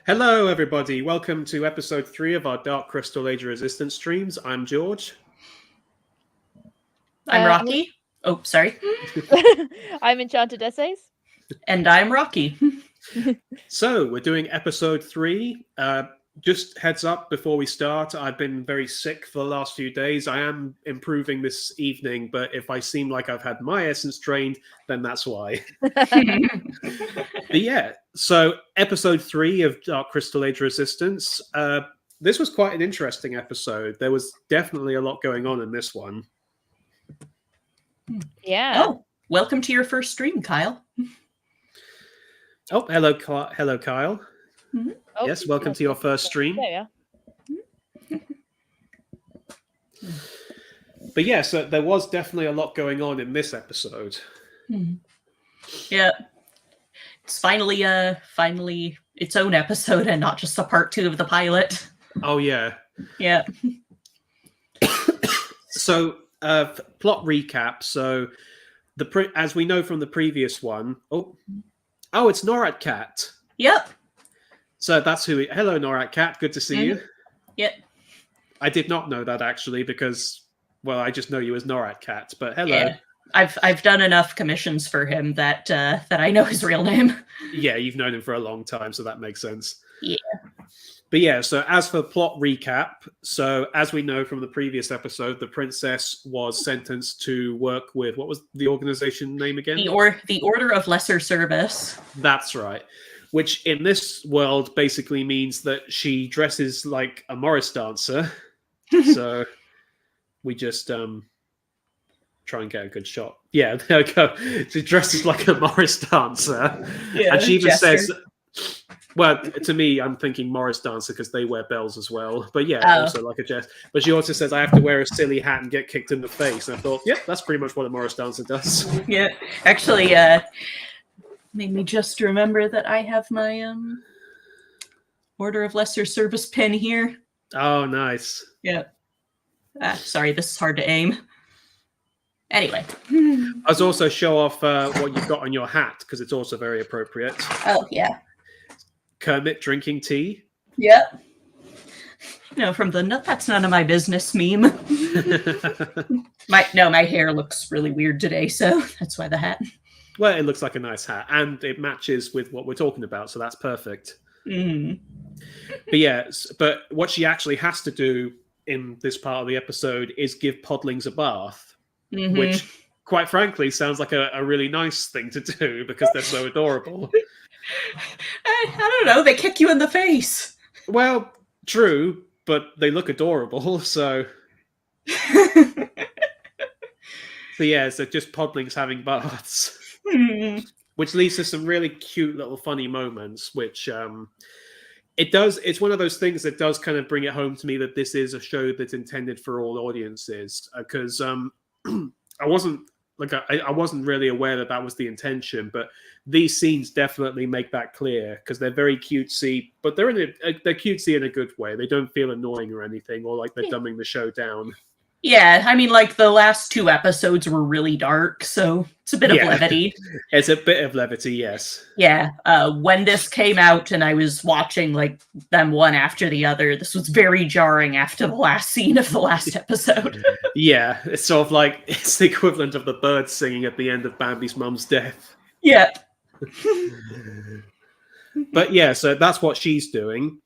Hello, everybody. Welcome to episode 3 of our Dark Crystal Age of Resistance streams. I'm George. I'm Rocky. Oh, sorry. I'm Enchanted Essays. And I'm Rocky. So, we're doing episode 3. Just heads up before we start, I've been very sick for the last few days. I am improving this evening, but if I seem like I've had my essence drained, then that's why. But yeah, so episode 3 of Dark Crystal Age of Resistance. This was quite an interesting episode. There was definitely a lot going on in this one. Yeah. Oh, welcome to your first stream, Kyle. Oh, hello, Kyle. Mm-hmm. Oh, Yes, welcome to your first stream. There you are. But yeah, so there was definitely a lot going on in this episode. Yeah. It's finally its own episode and not just a part 2 of the pilot. Oh, yeah. Yeah. So, plot recap. So, as we know from the previous one... Oh, it's Norat Cat. Yep. So that's who... Hello, Norat Cat. Good to see you. Yep. I did not know that, actually, because... Well, I just know you as Norat Cat, but hello. Yeah. I've done enough commissions for him that I know his real name. Yeah, you've known him for a long time, so that makes sense. Yeah. But yeah, so as for plot recap, so as we know from the previous episode, the princess was sentenced to work with... What was the organization name again? The Order of Lesser Service. That's right. Which in this world basically means that she dresses like a Morris dancer. So we just try and get a good shot. Yeah, there we go. She dresses like a Morris dancer. Yeah, and she even gesture. says, well, to me, I'm thinking Morris dancer because they wear bells as well. But yeah, Oh. also like a jest. But she also says, I have to wear a silly hat and get kicked in the face. And I thought, yep, that's pretty much what a Morris dancer does. Yeah. Actually, made me just remember that I have my Order of Lesser Service pin here. Oh, nice. Yeah. Sorry, this is hard to aim. Anyway. I was also show off what you've got on your hat because it's also very appropriate. Oh, yeah. Kermit drinking tea. Yep. No, from the that's none of my business meme. My hair looks really weird today, so that's why the hat. Well, it looks like a nice hat, and it matches with what we're talking about, so that's perfect. Mm. But yeah, but what she actually has to do in this part of the episode is give podlings a bath, which, quite frankly, sounds like a really nice thing to do because they're so adorable. I don't know. They kick you in the face. Well, true, but they look adorable, so... So yeah, so just podlings having baths. Which leads to some really cute little funny moments, which it's one of those things that does kind of bring it home to me that this is a show that's intended for all audiences, because I wasn't really aware that was the intention, but these scenes definitely make that clear because they're very cutesy, but they're cutesy in a good way. They don't feel annoying or anything, or like they're dumbing the show down. Yeah, I mean, like, the last 2 episodes were really dark, so it's a bit of levity. It's a bit of levity, yes. Yeah, when this came out and I was watching, like, them one after the other, this was very jarring after the last scene of the last episode. Yeah, it's sort of like, it's the equivalent of the birds singing at the end of Bambi's mum's death. Yeah. But yeah, so that's what she's doing.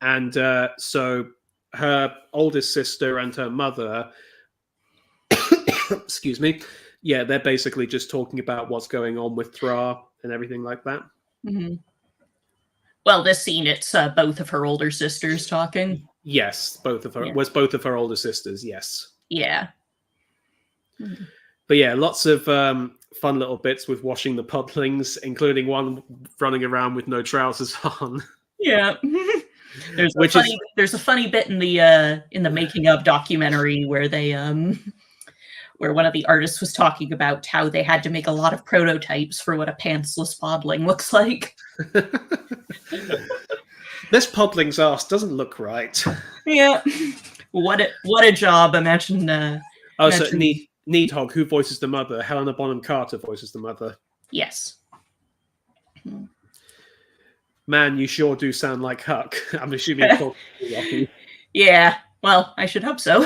And so her oldest sister and her mother, excuse me, yeah, they're basically just talking about what's going on with Thra and everything like that. Mm-hmm. Well, this scene, it's both of her older sisters talking. Yes, both of her older sisters, yes. Yeah. But yeah, lots of fun little bits with washing the podlings, including one running around with no trousers on. Yeah. There's a funny bit in the making of documentary where they where one of the artists was talking about how they had to make a lot of prototypes for what a pantsless podling looks like. This podling's ass doesn't look right. Yeah. What a job. Imagine So Needhog, who voices the mother? Helena Bonham Carter voices the mother. Yes. Man, you sure do sound like Huck. I'm assuming it's Rocky. Yeah, well, I should hope so.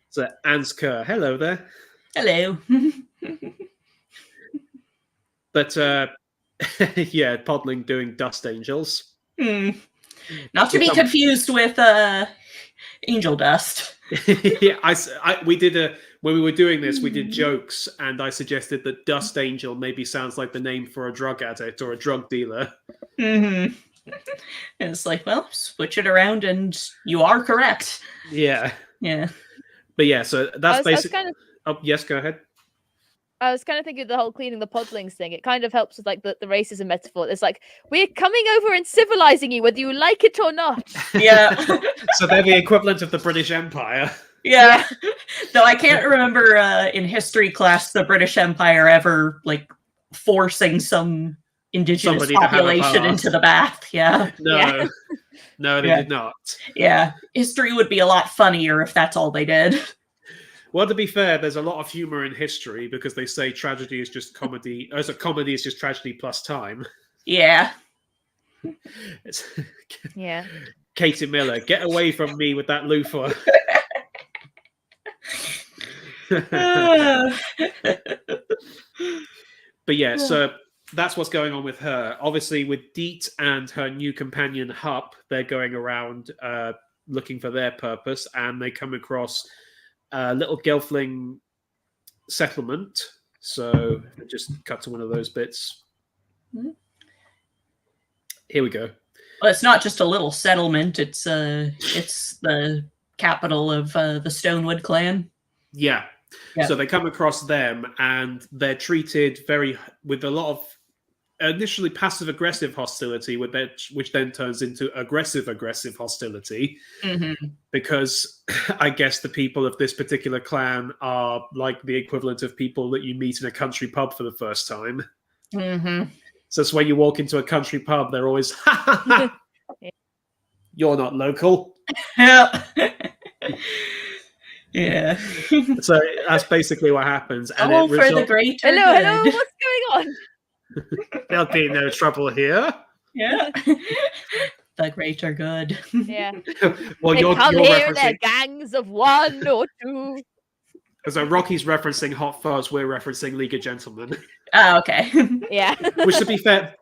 So Ansker, hello there. Hello. But yeah, Podling doing Dust Angels. Not to be confused with Angel Dust. Yeah, we did when we were doing this, we did jokes, and I suggested that Dust Angel maybe sounds like the name for a drug addict or a drug dealer. It's like, well, switch it around, and you are correct. Yeah. Yeah. But yeah, so that's basically. Oh, yes, go ahead. I was kind of thinking of the whole cleaning the podlings thing. It kind of helps with like the racism metaphor. It's like, we're coming over and civilizing you, whether you like it or not. Yeah. So they're the equivalent of the British Empire. Yeah. Though I can't remember in history class the British Empire ever like forcing some indigenous Somebody to have a population bath. into the bath. Yeah. No. Yeah. No, they Yeah. did not. Yeah. History would be a lot funnier if that's all they did. Well, to be fair, there's a lot of humor in history because they say tragedy is just comedy. As a comedy is just tragedy plus time. Yeah. It's, Yeah. Katie Miller, get away from me with that loofah. But yeah, so that's what's going on with her. Obviously, with Deet and her new companion Hup, they're going around looking for their purpose, and they come across a little Gelfling settlement. So just cut to one of those bits. Here we go. Well, it's not just a little settlement. It's the capital of the Stonewood clan. Yeah. So they come across them, and they're treated with a lot of initially passive aggressive hostility, which then turns into aggressive hostility, because I guess the people of this particular clan are like the equivalent of people that you meet in a country pub for the first time. So it's when you walk into a country pub, they're always, you're not local. Yeah. Yeah. So that's basically what happens. And Oh, for the greater Hello, good. what's going on? There'll be no trouble here. Yeah. The greater good. Yeah. Well, They you're come here, they're referencing. gangs of one or two. So Rocky's referencing Hot Fuzz. We're referencing League of Gentlemen. Oh, okay. Yeah. Which, to be fair,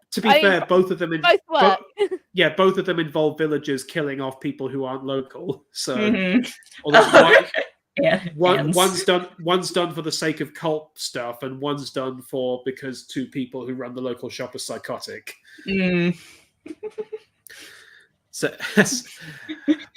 both of them Both work. both of them involve villagers killing off people who aren't local. So, Mhm. although Yeah. one's done for the sake of cult stuff, and one's done because two people who run the local shop are psychotic. So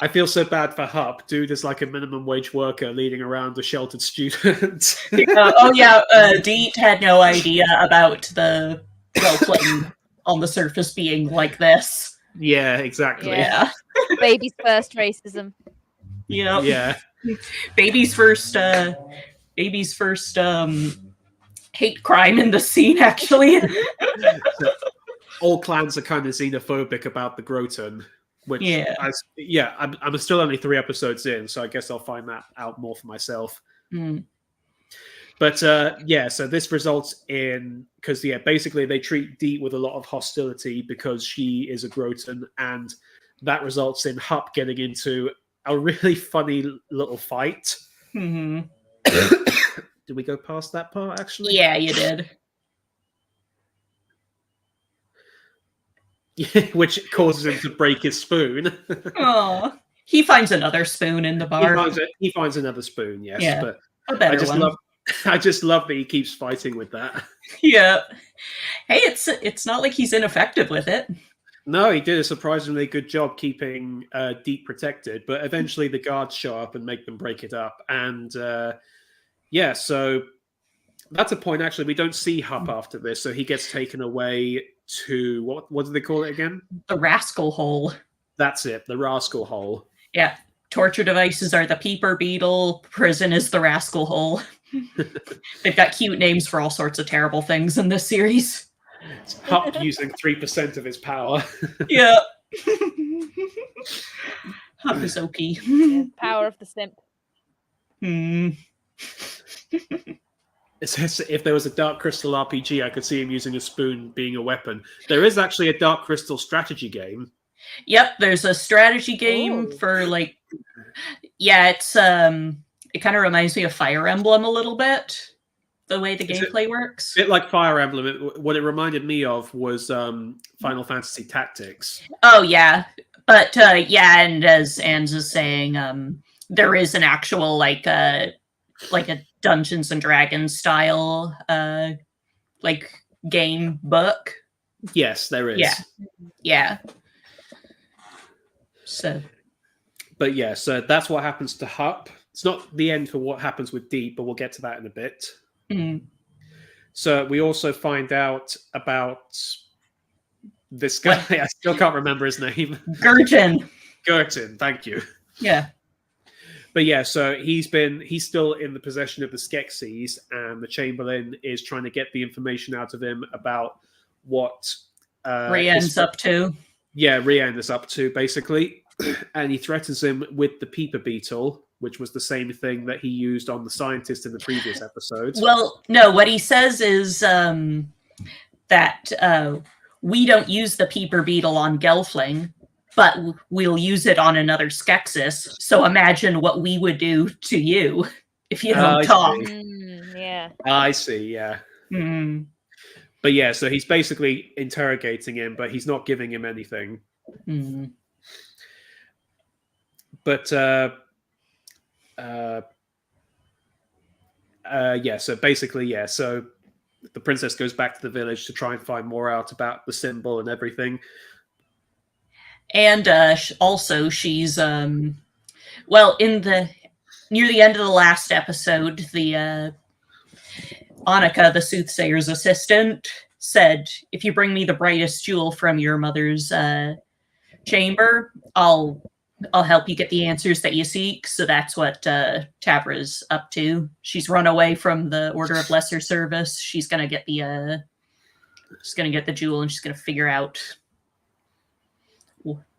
I feel so bad for Hup. Dude is like a minimum wage worker leading around a sheltered student. Oh yeah, Deet had no idea about the Gelfling on the surface being like this. Yeah, exactly. Yeah. Baby's first racism. Yep. Yeah. Baby's first hate crime in the scene, actually. All clans are kind of xenophobic about the Groton, which I'm still only 3 episodes in, so I guess I'll find that out more for myself. But so this results in, because basically they treat Deet with a lot of hostility because she is a Groton, and that results in Hup getting into a really funny little fight. Did we go past that part, actually? Yeah, you did. Which causes him to break his spoon. Oh, he finds another spoon in the bar. He finds another spoon, yes. Yeah, But a better one. I just love that he keeps fighting with that. Yeah. Hey, it's not like he's ineffective with it. No, he did a surprisingly good job keeping Deet protected, but eventually the guards show up and make them break it up. And so that's a point, actually. We don't see Hup after this, so he gets taken away to, what do they call it again? The Rascal Hole. That's it, the Rascal Hole. Yeah. Torture devices are the Peeper Beetle. Prison is the Rascal Hole. They've got cute names for all sorts of terrible things in this series. It's Hup using 3% of his power. Yeah. Hup is OP. Yeah, power of the simp. It says if there was a Dark Crystal RPG, I could see him using a spoon being a weapon. There is actually a Dark Crystal strategy game. Yep, there's a strategy game for like, yeah, it's it kind of reminds me of Fire Emblem a little bit, the way the gameplay works. A bit like Fire Emblem. What it reminded me of was Final Fantasy Tactics. Oh yeah, but yeah, and as Anz is saying, there is an actual like a Dungeons and Dragons style like game book. Yes, there is. Yeah. So, but yeah, so that's what happens to Hup. It's not the end for what happens with Deep, but we'll get to that in a bit. Mm. So we also find out about this guy. I still can't remember his name. Gurton. Gurton, thank you. Yeah. But yeah, so he's still in the possession of the Skeksis, and the Chamberlain is trying to get the information out of him about what Rien's up to. Yeah, Rien is up to, basically. And he threatens him with the Peeper Beetle, which was the same thing that he used on the scientist in the previous episode. Well, no, what he says is that we don't use the Peeper Beetle on Gelfling, but we'll use it on another Skeksis. So imagine what we would do to you if you don't talk. Yeah. I see, yeah. Mm. But yeah, so he's basically interrogating him, but he's not giving him anything. Mm. But yeah, so basically, yeah, so the princess goes back to the village to try and find more out about the symbol and everything. And also she's well, in the near the end of the last episode, the Annika, the soothsayer's assistant, said, if you bring me the brightest jewel from your mother's chamber, I'll help you get the answers that you seek. So that's what Tabra's up to. She's run away from the Order of Lesser Service. She's gonna get the jewel, and she's gonna figure out,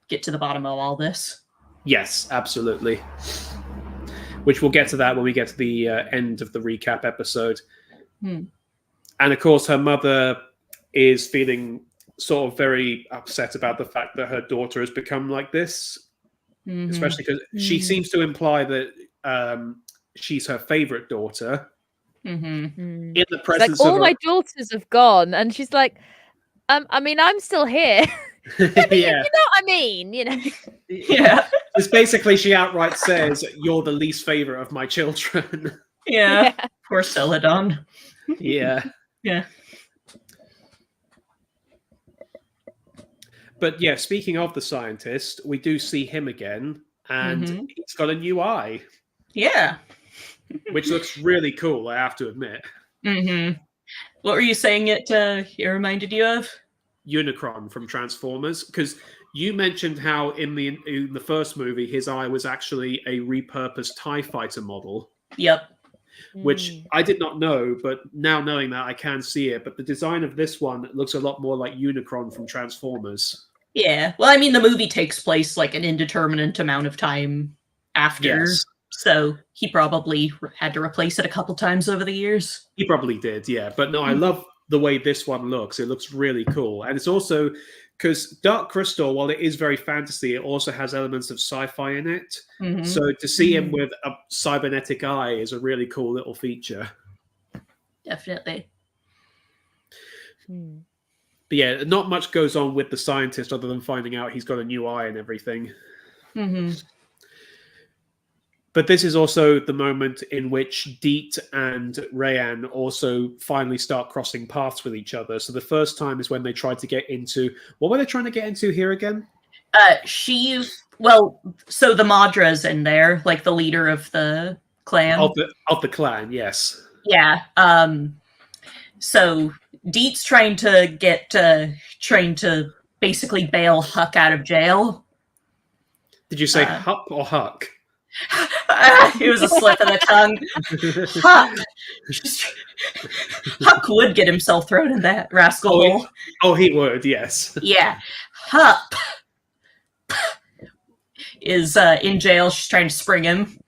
get to the bottom of all this. Yes, absolutely. Which we'll get to that when we get to the end of the recap episode. Hmm. And of course, her mother is feeling sort of very upset about the fact that her daughter has become like this. Mm-hmm. Especially because she seems to imply that she's her favorite daughter. Mm-hmm. In the presence like, all of my daughters have gone, and she's like, I mean, I'm still here. Yeah. You know what I mean? You know. Yeah. It's basically, she outright says, "You're the least favorite of my children." Yeah. Poor Celadon. Yeah. Yeah. But yeah, speaking of the scientist, we do see him again, and he's got a new eye. Yeah. Which looks really cool, I have to admit. Mm-hmm. What were you saying it reminded you of? Unicron from Transformers, because you mentioned how in the first movie his eye was actually a repurposed TIE fighter model. Yep. Which I did not know, but now knowing that I can see it. But the design of this one looks a lot more like Unicron from Transformers. Yeah. Well, I mean, the movie takes place like an indeterminate amount of time after. Yes. So he probably had to replace it a couple times over the years. He probably did, yeah. But no, I love the way this one looks. It looks really cool. And it's also, because Dark Crystal, while it is very fantasy, it also has elements of sci-fi in it. Mm-hmm. So to see him with a cybernetic eye is a really cool little feature. Definitely. But yeah, not much goes on with the scientist other than finding out he's got a new eye and everything. Mm-hmm. But this is also the moment in which Deet and Rayan also finally start crossing paths with each other. So the first time is when they tried to get into... What were they trying to get into here again? So the Madra's in there, like the leader of the clan. Of the clan, yes. Yeah. So Deet's trying to basically bail Huck out of jail. Did you say Huck or Huck? It was a slip of the tongue. Huck would get himself thrown in that rascal hole. Oh, he would, yes. Yeah. Huck is in jail. She's trying to spring him.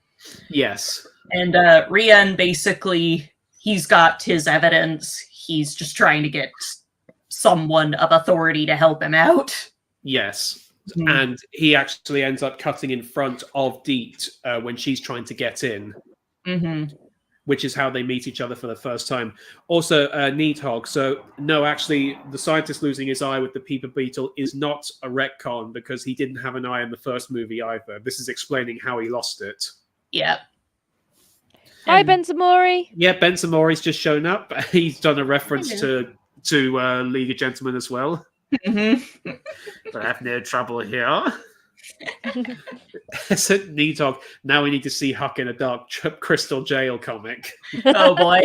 Yes. And Rian basically, he's got his evidence. He's just trying to get someone of authority to help him out. Yes. Mhm. And he actually ends up cutting in front of Deet when she's trying to get in, which is how they meet each other for the first time. Also, Needhog. So, no, actually, the scientist losing his eye with the Peeper Beetle is not a retcon because he didn't have an eye in the first movie either. This is explaining how he lost it. Yeah. Hi, And- Benzamori. Yeah, Ben Samori's just shown up. He's done a reference to League of Gentlemen as well. Mhm. But I have no trouble here. Said Needhog. Now we need to see Huck in a Dark Crystal Jail comic. Oh boy.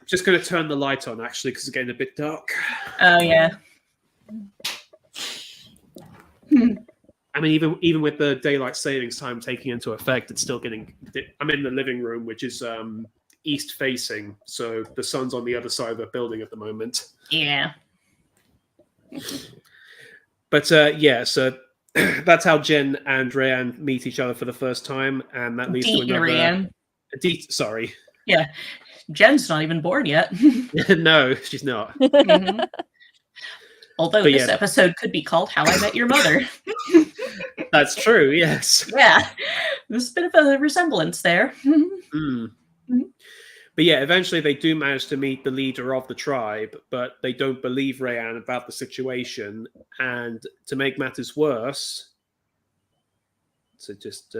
Just going to turn the light on actually because it's getting a bit dark. Oh yeah. I mean, even with the daylight savings time taking into effect, it's still getting. I'm in the living room, which is east facing, so the sun's on the other side of the building at the moment. Yeah. But yeah, so that's how Jen and Rayanne meet each other for the first time, and that leads Deet to and another. Rayanne. Sorry, Yeah. Jen's not even born yet. no, she's not. Mhm. Although But this yeah. episode could be called How I Met Your Mother. That's true. Yes. Yeah. There's a bit of a resemblance there. Mm. Mhm. But yeah, eventually they do manage to meet the leader of the tribe, but they don't believe Rayanne about the situation. And to make matters worse, so just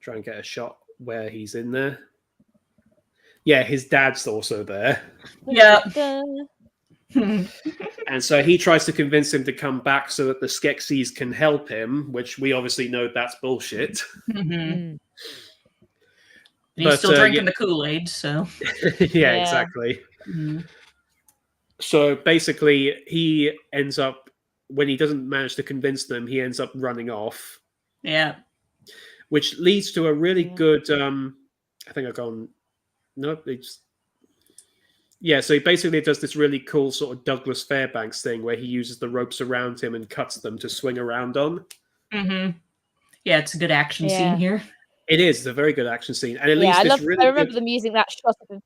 try and get a shot where he's in there. Yeah, his dad's also there. Yeah. And so he tries to convince him to come back so that the Skeksis can help him, which we obviously know that's bullshit. Mhm. Mm. He's But, still drinking yeah. the Kool-Aid, so. Yeah, Yeah. exactly. Mhm. So basically, he ends up, when he doesn't manage to convince them, he ends up running off, Yeah. which leads to a really Yeah. good. I think I've gone. Nope. It's, yeah, so he basically does this really cool sort of Douglas Fairbanks thing where he uses the ropes around him and cuts them to swing around on. Hmm. Yeah, it's a good action Yeah. scene here. It is. It's a very good action scene. And it Yeah, leads this really I remember good. them using that shot of him.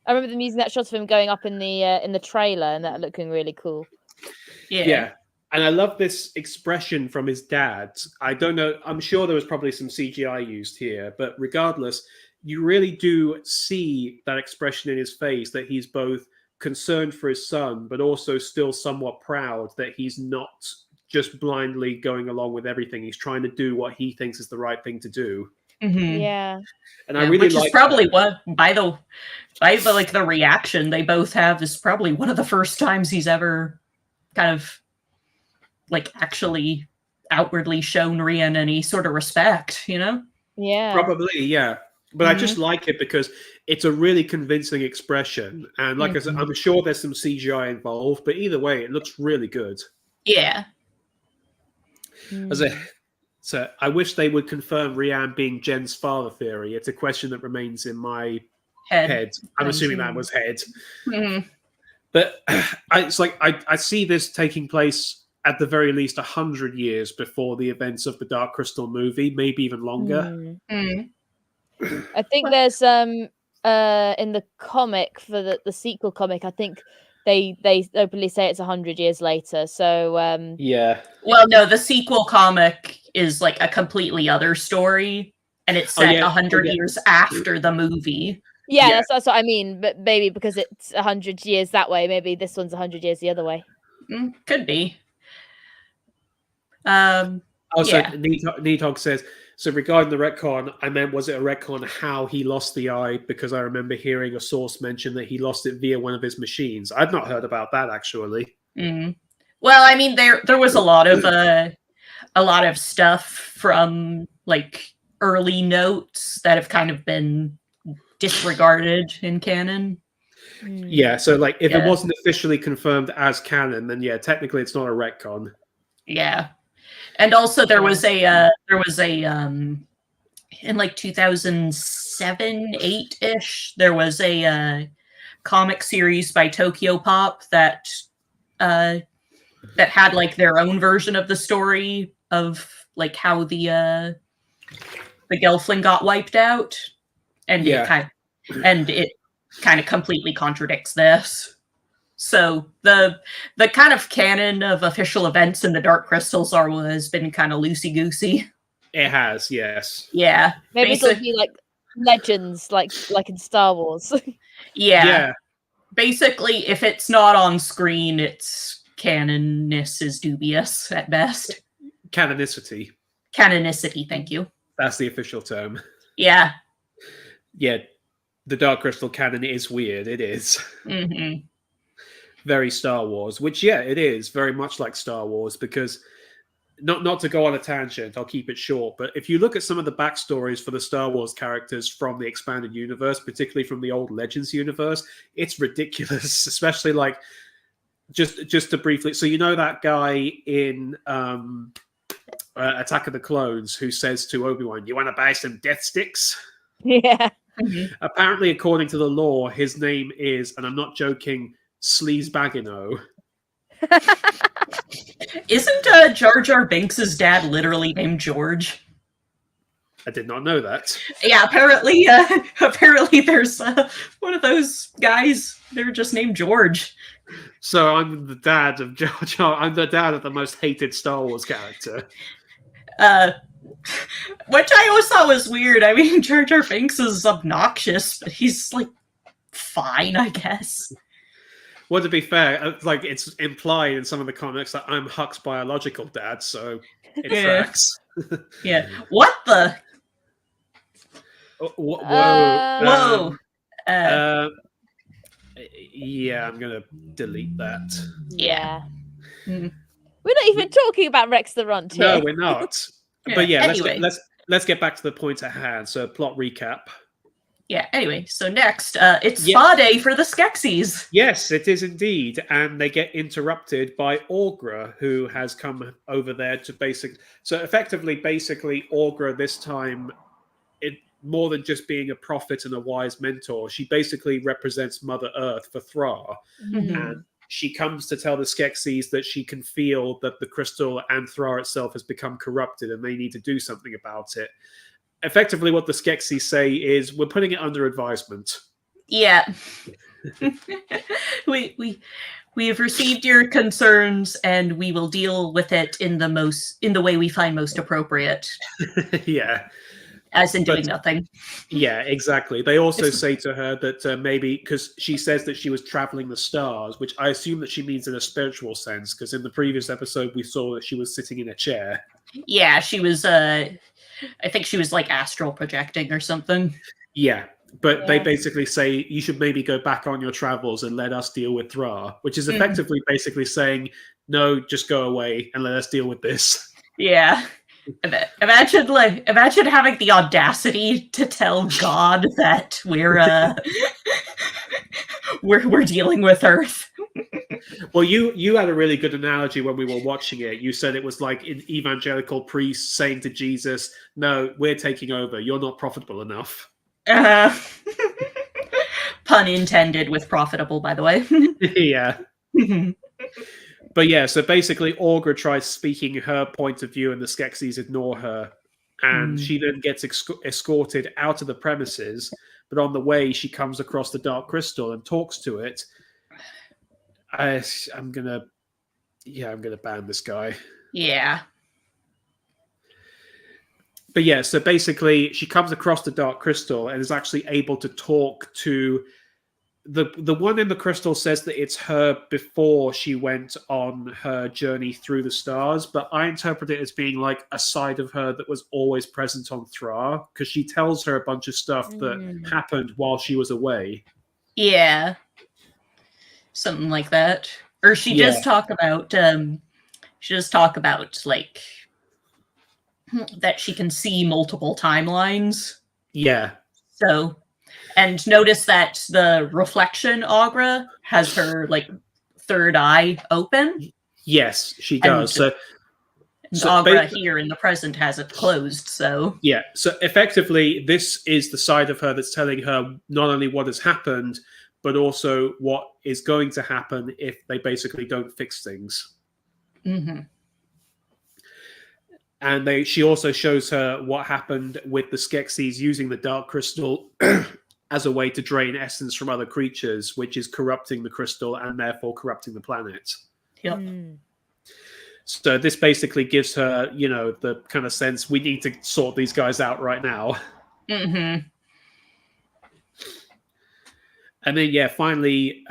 I remember them using that shot of him going up in the trailer, and that looking really cool. Yeah. And I love this expression from his dad. I don't know. I'm sure there was probably some CGI used here, but regardless, you really do see that expression in his face that he's both concerned for his son, but also still somewhat proud that he's not just blindly going along with everything. He's trying to do what he thinks is the right thing to do. Mhm. Yeah. And I Yeah, really which like is probably that. what by the like the reaction they both have is probably one of the first times he's ever kind of like actually outwardly shown Rian any sort of respect, you know? Yeah. Probably, yeah. But I Mhm. just like it because it's a really convincing expression. And like I said, I'm sure there's some CGI involved, but either way, it looks really good. Yeah. As a, so I wish they would confirm Rian being Jen's father theory. It's a question that remains in my head. I'm assuming that was head. Mhm. But it's like I see this taking place at the very least 100 years before the events of the Dark Crystal movie, maybe even longer. Mm. Mhm. I think there's in the comic for the sequel comic, I think they openly say it's 100 years later. So Yeah. Well, no, the sequel comic is like a completely other story, and it's set 100 years after the movie. yeah, Yeah. that's what I mean. But maybe because it's 100 years that way, maybe this one's 100 years the other way. Could be. Also, Yeah. Needhog says, so regarding the retcon, I meant, was it a retcon how he lost the eye? Because I remember hearing a source mention that he lost it via one of his machines. I've not heard about that, actually. Mhm. Well, I mean, there was a lot of stuff from like early notes that have kind of been disregarded in canon. Yeah, so like if it Yeah. wasn't officially confirmed as canon, then yeah, technically it's not a retcon. Yeah. And also there was a in like 2007, 8-ish, there was a comic series by Tokyo Pop that had like their own version of the story of like how the the Gelfling got wiped out, and Yeah. it kind of completely contradicts this. So the kind of canon of official events in the Dark Crystal Star Wars has been kind of loosey goosey. It has, yes. Yeah, Maybe it'll be like legends, like in Star Wars. yeah. Basically, if it's not on screen, its canonness is dubious at best. Canonicity. Canonicity, thank you. That's the official term. Yeah. Yeah, the Dark Crystal canon is weird. It is. Mm-hmm. Very Star Wars, which, yeah, it is very much like Star Wars, because not to go on a tangent, I'll keep it short, but if you look at some of the backstories for the Star Wars characters from the expanded universe, particularly from the old Legends universe, it's ridiculous, especially like just to briefly, so you know that guy in Attack of the Clones who says to Obi-Wan, "You want to buy some death sticks?" Yeah. Mm-hmm. Apparently, according to the lore, his name is, and I'm not joking, Sleaze Bagino. Isn't Jar Jar Binks' dad literally named George? I did not know that. Yeah, apparently there's one of those guys. They're just named George. So I'm the dad of Jar Jar. I'm the dad of the most hated Star Wars character. Which I always thought was weird. I mean, Jar Jar Binks is obnoxious, but he's like fine, I guess. Well, to be fair, like it's implied in some of the comics that I'm Huck's biological dad, so it tracks. Yeah. What the? Whoa. Whoa. Yeah, I'm gonna delete that. Yeah. Mm. We're not even talking about Rex the Runt here. No, we're not. But yeah, anyway. let's get back to the point at hand. So plot recap. Yeah, anyway, so next, it's spa day for the Skeksis. Yes, it is indeed. And they get interrupted by Aughra, who has come over there to So effectively, Aughra this time, more than just being a prophet and a wise mentor, she basically represents Mother Earth for Thra. Mm-hmm. And she comes to tell the Skeksis that she can feel that the crystal and Thra itself has become corrupted and they need to do something about it. Effectively, what the Skeksis say is, we're putting it under advisement. Yeah. we have received your concerns and we will deal with it in the way we find most appropriate. Yeah. As in doing nothing. Yeah, exactly. They also say to her that maybe, because she says that she was traveling the stars, which I assume that she means in a spiritual sense, because in the previous episode we saw that she was sitting in a chair. Yeah, she was, I think she was like astral projecting or something. Yeah, but they basically say you should maybe go back on your travels and let us deal with Thra, which is effectively basically saying, no, just go away and let us deal with this. Yeah. Imagine having the audacity to tell God that we're dealing with Earth. Well, you had a really good analogy when we were watching it. You said it was like an evangelical priest saying to Jesus, "No, we're taking over. You're not profitable enough." Pun intended with profitable, by the way. Yeah. But yeah, so basically Aughra tries speaking her point of view and the Skeksis ignore her. And she then gets escorted out of the premises. But on the way, she comes across the Dark Crystal and talks to it. I'm gonna ban this guy. Yeah. But yeah, so basically she comes across the Dark Crystal and is actually able to talk to the one in the crystal. Says that it's her before she went on her journey through the stars, but I interpret it as being like a side of her that was always present on Thra, because she tells her a bunch of stuff that happened while she was away. Yeah. Something like that. Or she does talk about like that she can see multiple timelines. Yeah. So, and notice that the reflection Aughra has her like third eye open. Yes, she does. So Aughra here in the present has it closed. So yeah. So effectively, this is the side of her that's telling her not only what has happened, but also what is going to happen if they basically don't fix things. Mm-hmm. And she also shows her what happened with the Skeksis using the Dark Crystal as a way to drain essence from other creatures, which is corrupting the crystal and therefore corrupting the planet. Yep. So this basically gives her, the kind of sense we need to sort these guys out right now. Mm-hmm. And then, finally,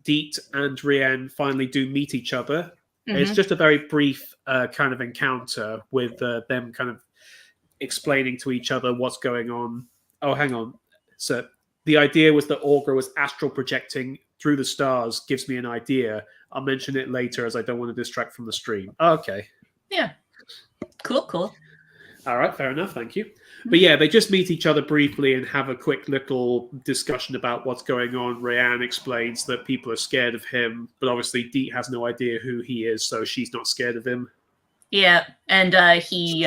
Deet and Rian finally do meet each other. Mm-hmm. It's just a very brief kind of encounter with them kind of explaining to each other what's going on. Oh, hang on. So the idea was that Aughra was astral projecting through the stars, gives me an idea. I'll mention it later as I don't want to distract from the stream. Oh, okay. Yeah. Cool. All right, fair enough. Thank you. But yeah, they just meet each other briefly and have a quick little discussion about what's going on. Rian explains that people are scared of him, but obviously Deet has no idea who he is, so she's not scared of him. Yeah, and she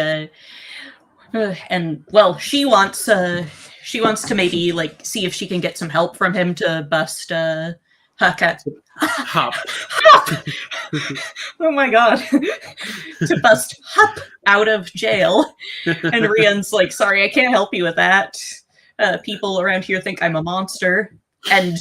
wants to maybe like see if she can get some help from him to bust Huck out. Hup. Oh my god. To bust Hup out of jail. And Rian's like, sorry, I can't help you with that. People around here think I'm a monster. And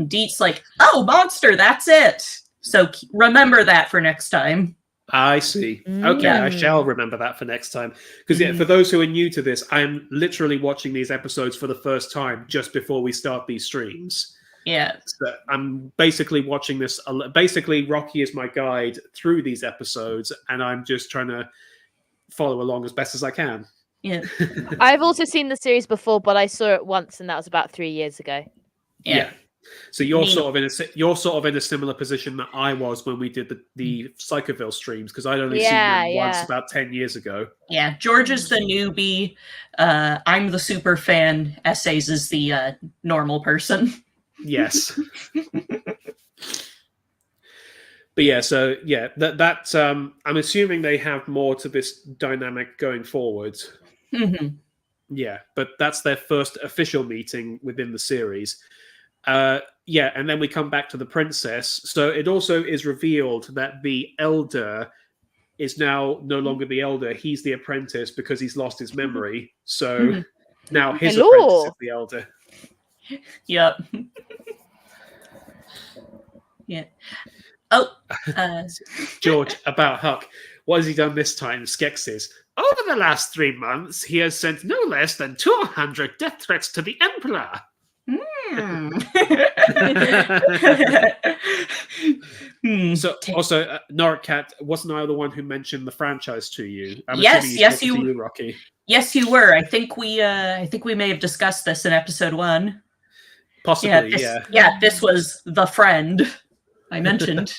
Deet's like, oh, monster, that's it. So remember that for next time. I see. Okay, I shall remember that for next time. Because for those who are new to this, I'm literally watching these episodes for the first time just before we start these streams. Yeah. So I'm basically watching this. Basically, Rocky is my guide through these episodes, and I'm just trying to follow along as best as I can. Yeah. I've also seen the series before, but I saw it once, and that was about 3 years ago. Yeah. So you're sort of in a similar position that I was when we did the Psychoville streams, because I'd only seen them once about 10 years ago. Yeah, George is the newbie. I'm the super fan. Essays is the normal person. Yes. But yeah, so yeah, that I'm assuming they have more to this dynamic going forward. Mm-hmm. Yeah, but that's their first official meeting within the series. And then we come back to the princess. So it also is revealed that the elder is now no longer the elder. He's the apprentice because he's lost his memory. So now his apprentice is the elder. Yep. Yeah. Oh, George, about Huck. What has he done this time? Skeksis. Over the last 3 months, he has sent no less than 200 death threats to the Emperor. So also, Noricat, wasn't I the one who mentioned the franchise to you? Yes, you were, Rocky. Yes, you were. I think we may have discussed this in episode 1. Possibly, This was the friend I mentioned.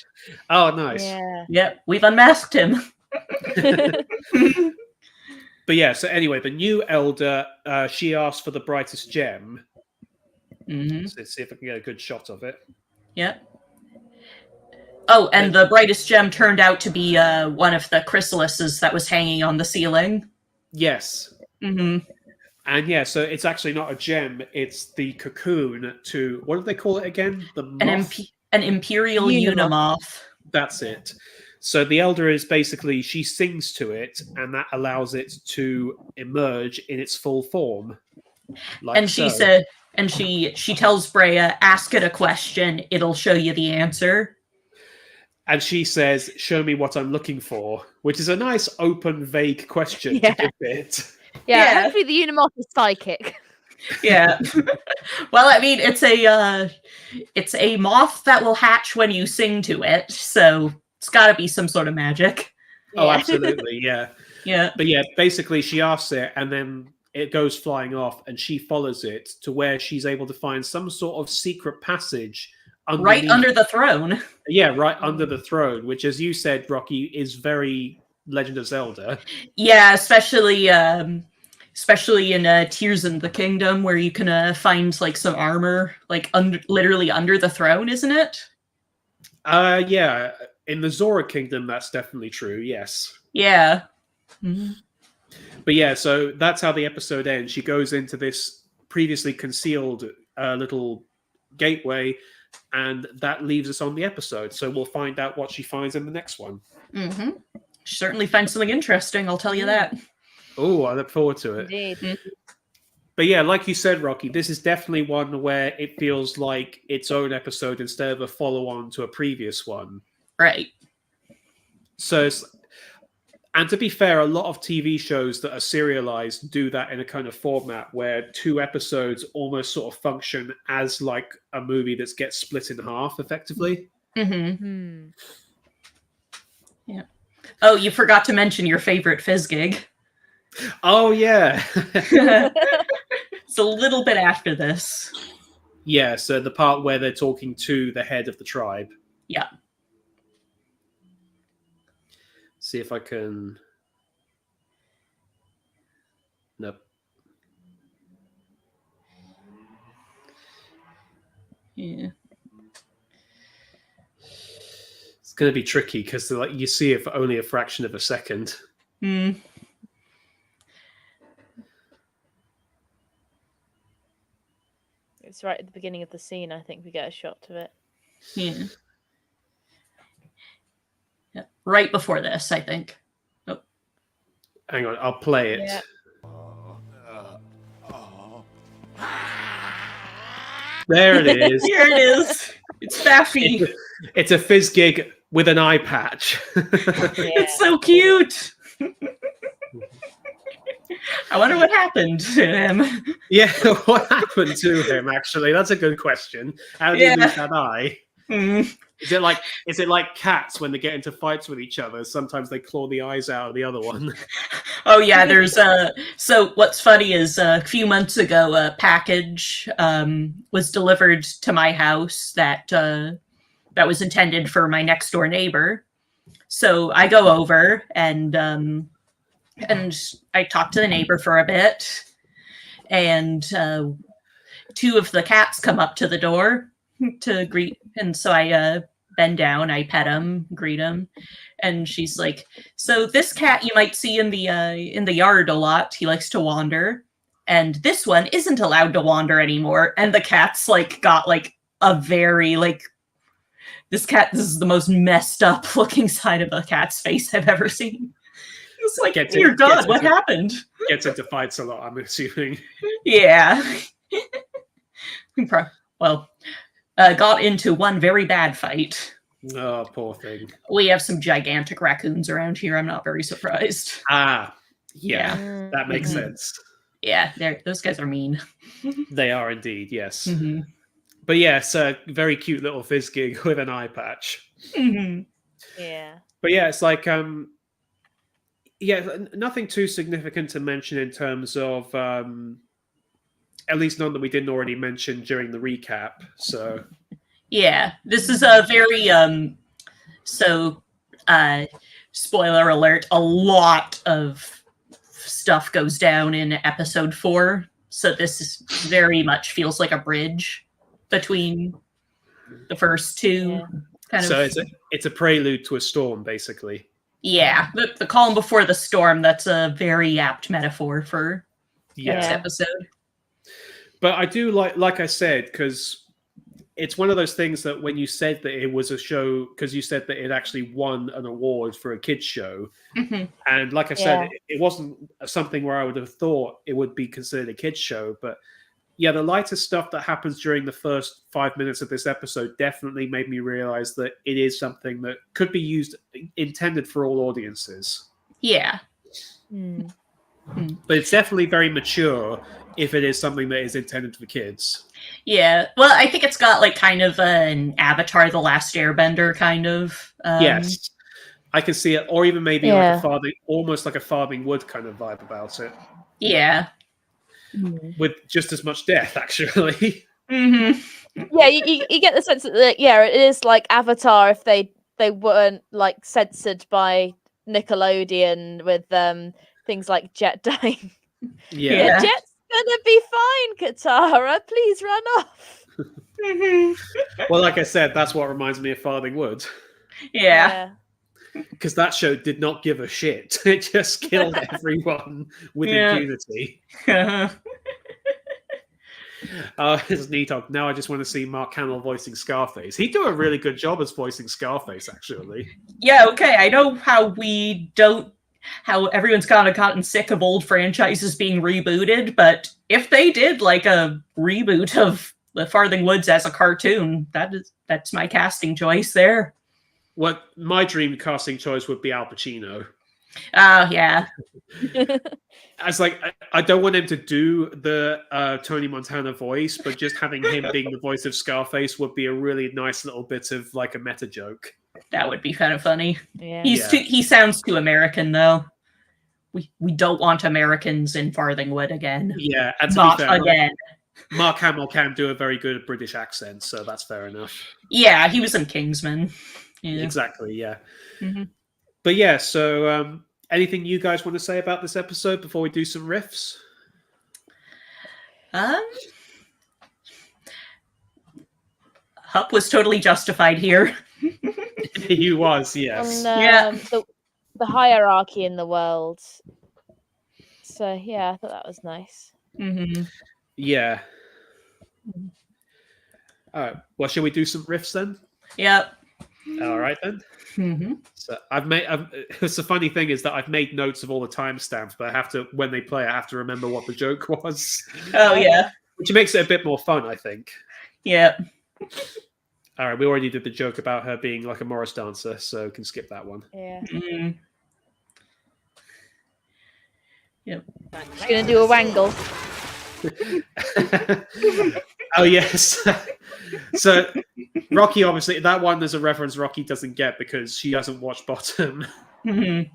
Oh, nice. Yep, we've unmasked him. But yeah, so anyway, the new elder, she asked for the brightest gem. Mm-hmm. So let's see if I can get a good shot of it. Yep. Oh, and the brightest gem turned out to be one of the chrysalises that was hanging on the ceiling. Yes. Mm-hmm. And yeah, so it's actually not a gem; it's the cocoon to what do they call it again? The moth? An imperial unimoth. That's it. So the elder is basically she sings to it, and that allows it to emerge in its full form. And she said, and she tells Breya, ask it a question; it'll show you the answer. And she says, "Show me what I'm looking for," which is a nice, open, vague question to give it. Yeah, hopefully the Unimoth is psychic. Yeah. Well, I mean, it's a moth that will hatch when you sing to it, so it's got to be some sort of magic. Oh, absolutely, yeah. Yeah. But yeah, basically she asks it, and then it goes flying off, and she follows it to where she's able to find some sort of secret passage right under the throne. Yeah, right under the throne, which, as you said, Rocky, is very Legend of Zelda. Yeah, especially in Tears in the Kingdom, where you can find like some armor, like literally under the throne, isn't it? Yeah, in the Zora Kingdom, that's definitely true. Yes. Yeah. Mm-hmm. But yeah, so that's how the episode ends. She goes into this previously concealed little gateway, and that leaves us on the episode. So we'll find out what she finds in the next one. Mm-hmm. certainly find something interesting, I'll tell you that. Oh, I look forward to it. Indeed. But yeah, like you said, Rocky, this is definitely one where it feels like its own episode instead of a follow-on to a previous one. Right. So, and to be fair, a lot of TV shows that are serialized do that in a kind of format where 2 episodes almost sort of function as like a movie that gets split in half, effectively. Mm-hmm. Yeah. Oh, you forgot to mention your favorite Fizz gig. Oh, yeah. It's a little bit after this. Yeah, so the part where they're talking to the head of the tribe. Yeah. See if I can... Nope. Yeah. It's going to be tricky because like you see it for only a fraction of a second. Hmm. It's right at the beginning of the scene. I think we get a shot of it. Yeah. Yeah. Right before this, I think. Oh. Hang on, I'll play it. Yeah. There it is. Here it is. It's Faffy. It's a Fizz gig with an eye patch. It's so cute. I wonder what happened to him. Yeah, what happened to him? Actually, that's a good question. How did he lose that eye? Mm. Is it like cats when they get into fights with each other? Sometimes they claw the eyes out of the other one. Oh yeah, there's so what's funny is a few months ago a package was delivered to my house that was intended for my next door neighbor. So I go over and I talk to the neighbor for a bit, and 2 of the cats come up to the door to greet, and so I bend down, I pet him, greet him, and she's like, "So this cat you might see in the yard a lot. He likes to wander, and this one isn't allowed to wander anymore." And the cat's like got like a very like this is the most messed up looking side of a cat's face I've ever seen. It's like, dear God, what happened? Gets into fights a lot, I'm assuming. Yeah. Well, got into one very bad fight. Oh, poor thing. We have some gigantic raccoons around here. I'm not very surprised. Ah, yeah. Mm-hmm. That makes sense. Yeah, those guys are mean. They are indeed, yes. Mm-hmm. But yes, a very cute little Fizz gig with an eye patch. Mm-hmm. Yeah. But yeah, it's like nothing too significant to mention in terms of at least none that we didn't already mention during the recap. So yeah, this is a very spoiler alert, a lot of stuff goes down in episode 4. So this is very much feels like a bridge between the first 2. Yeah. Kind so of. it's a prelude to a storm, basically. Yeah, the calm before the storm, that's a very apt metaphor for next episode. But I do like I said, because it's one of those things that when you said that it was a show, because you said that it actually won an award for a kids show, and like I said, it wasn't something where I would have thought it would be considered a kids show, but yeah, the lighter stuff that happens during the first 5 minutes of this episode definitely made me realize that it is something that could be intended for all audiences. Yeah. Mm. But it's definitely very mature if it is something that is intended for kids. Yeah. Well, I think it's got like kind of an Avatar The Last Airbender kind of. Yes. I can see it. Or even maybe like almost like a Farming Wood kind of vibe about it. Yeah. With just as much death, actually. Mm-hmm. Yeah, you get the sense that it is like Avatar if they weren't like censored by Nickelodeon with things like Jet dying. Yeah. Jet's gonna be fine, Katara. Please run off. Well, like I said, that's what reminds me of Farthing Wood. Yeah. Because that show did not give a shit. It just killed everyone with impunity. It's neat. Now I just want to see Mark Hamill voicing Scarface. He'd do a really good job as voicing Scarface, actually. Yeah, okay. I know how everyone's kind of gotten sick of old franchises being rebooted, but if they did like a reboot of The Farthing Woods as a cartoon, that's my casting choice there. What my dream casting choice would be Al Pacino. Yeah. I don't want him to do the Tony Montana voice, but just having him being the voice of Scarface would be a really nice little bit of like a meta joke. That would be kind of funny. Yeah. He sounds too American though. We don't want Americans in Farthingwood again. Yeah, and to Not be fair, again. Mark Hamill can do a very good British accent, so that's fair enough. Yeah, he was in Kingsman. Yeah. Exactly, yeah. Mm-hmm. But yeah, so anything you guys want to say about this episode before we do some riffs? Hupp was totally justified here. He was, yes. And, the hierarchy in the world. So yeah, I thought that was nice. Mm-hmm. Yeah. All right. Well, shall we do some riffs then? Yep. All right then. Mm-hmm. So it's a funny thing is that I've made notes of all the timestamps, but when they play, I have to remember what the joke was. Oh yeah. Which makes it a bit more fun, I think. Yeah. All right, we already did the joke about her being like a Morris dancer, so we can skip that one. Yeah. Mm-hmm. Yep. She's gonna do a wangle. Oh yes. So Rocky, obviously, that one there's a reference Rocky doesn't get because she hasn't watched Bottom. Mm-hmm.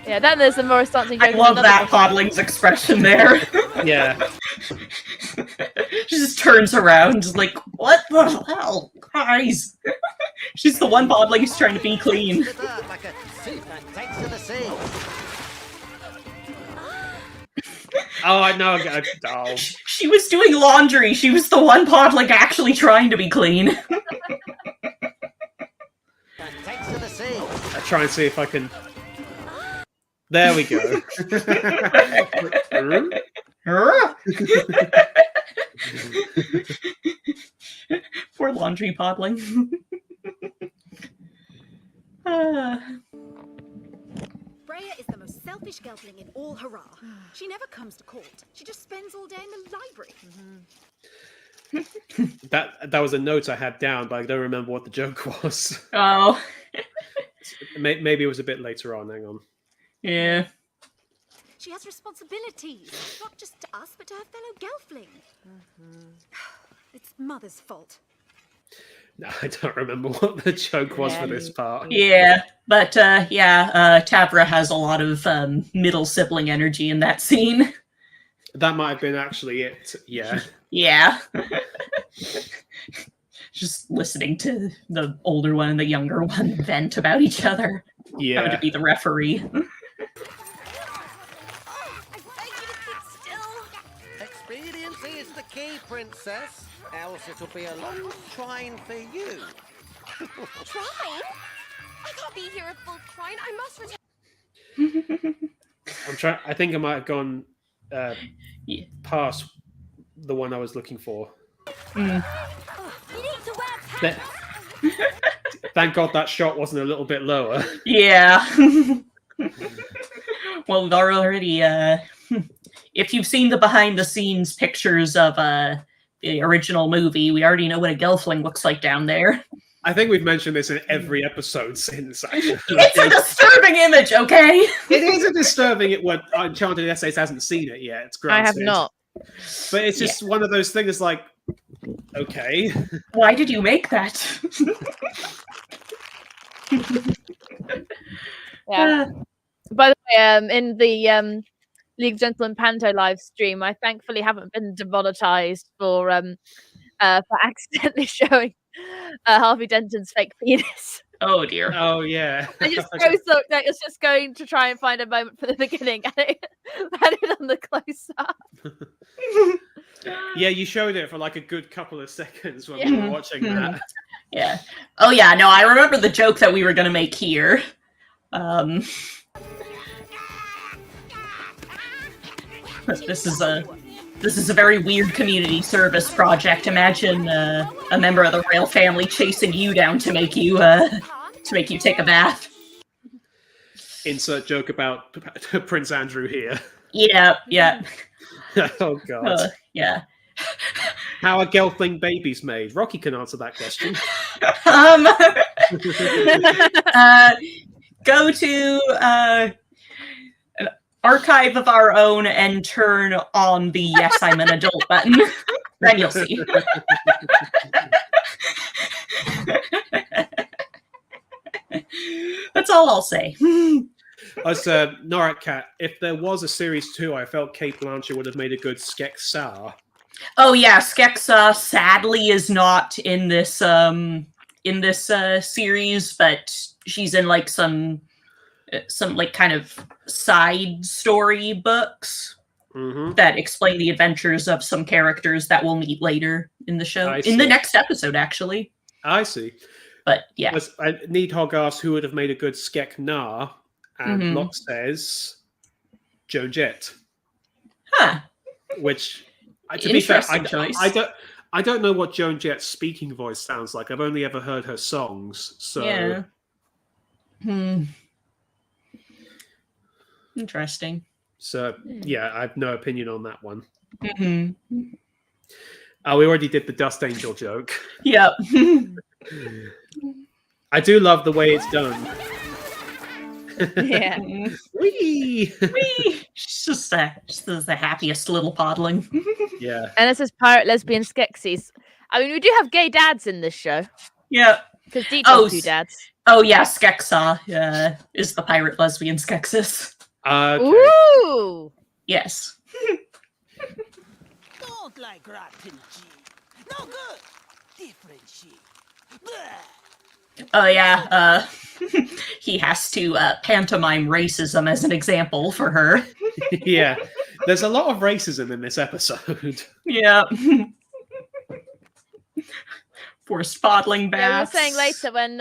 Yeah, then there's the Morris dancing joke. I love that Podling's expression there. Yeah. She just turns around, like, what the hell? Guys! She's the one Podling who's trying to be clean. Oh, I know. Oh. She was doing laundry. She was the one Podling actually trying to be clean. I try and see if I can. There we go. Poor laundry Podling. Freya is the most selfish gelfling in all Hurrah. She never comes to court. She just spends all day in the library. That was a note I had down, but I don't remember what the joke was. Oh. Maybe it was a bit later on. Hang on. Yeah. She has responsibilities, not just to us, but to her fellow gelfling. It's Mother's fault. No, I don't remember what the joke was for this part. Yeah, but Tavra has a lot of middle sibling energy in that scene. That might have been actually it. Yeah. Yeah. Just listening to the older one and the younger one vent about each other. Yeah. Having to be the referee. Expediency is the key, princess. Else it'll be a long trine for you. Trine? I can't be here a full trine. I must return. I think I might have gone past the one I was looking for. You need to wear pants. Thank God that shot wasn't a little bit lower. Yeah. Well, we've already, if you've seen the behind-the-scenes pictures of the original movie, we already know what a gelfling looks like down there. I think we've mentioned this in every episode since. Actually. It's a disturbing image, okay? It is a disturbing. Enchanted Essays hasn't seen it yet. It's granted. I have not. But it's just one of those things. Like, okay, why did you make that? Yeah. By the way, in the League of Gentlemen Panto live stream, I thankfully haven't been demonetized for accidentally showing Harvey Denton's fake penis. Oh dear. oh yeah. I was just going to try and find a moment for the beginning, and it landed on the close up. Yeah, you showed it for like a good couple of seconds when we Yeah. were watching that. Yeah. Oh yeah, no, I remember the joke that we were gonna make here. This is a very weird community service project. Imagine a member of the royal family chasing you down to make you take a bath. Insert joke about Prince Andrew here. Yeah. Oh god. Yeah. How are Gelfling babies made? Rocky can answer that question. Go to an archive of our own and turn on the "Yes, I'm an adult" button. Then you'll see. That's all I'll say. As Norak Cat, if there was a series 2, I felt Kate Blanchett would have made a good Skek'Sar. Oh yeah, Skek'Sar sadly is not in this series, but she's in like some like kind of side story books that explain the adventures of some characters that we'll meet later in the show, in the next episode, actually. I see. But yeah, Needhog asks who would have made a good Skek-Nar, and Locke says Joan Jett. Huh. Which, to be fair, choice. I don't know what Joan Jett's speaking voice sounds like. I've only ever heard her songs. So yeah. Interesting. So yeah, I have no opinion on that one. Mm-hmm. Oh, we already did the Dust Angel joke. Yep. I do love the way it's done. Yeah. Whee! Whee! She's just the happiest little podling. Yeah. And this is pirate lesbian Skeksis. I mean, we do have gay dads in this show. Yeah. Because Deto's two dads. Oh yeah, Skek'Sar is the pirate lesbian Skeksis. Okay. Ooh! Yes. Don't like rotten G. No good. Different shit. Oh yeah, he has to pantomime racism as an example for her. Yeah. There's a lot of racism in this episode. Yeah. Forced bottling baths. Yeah, we were saying later when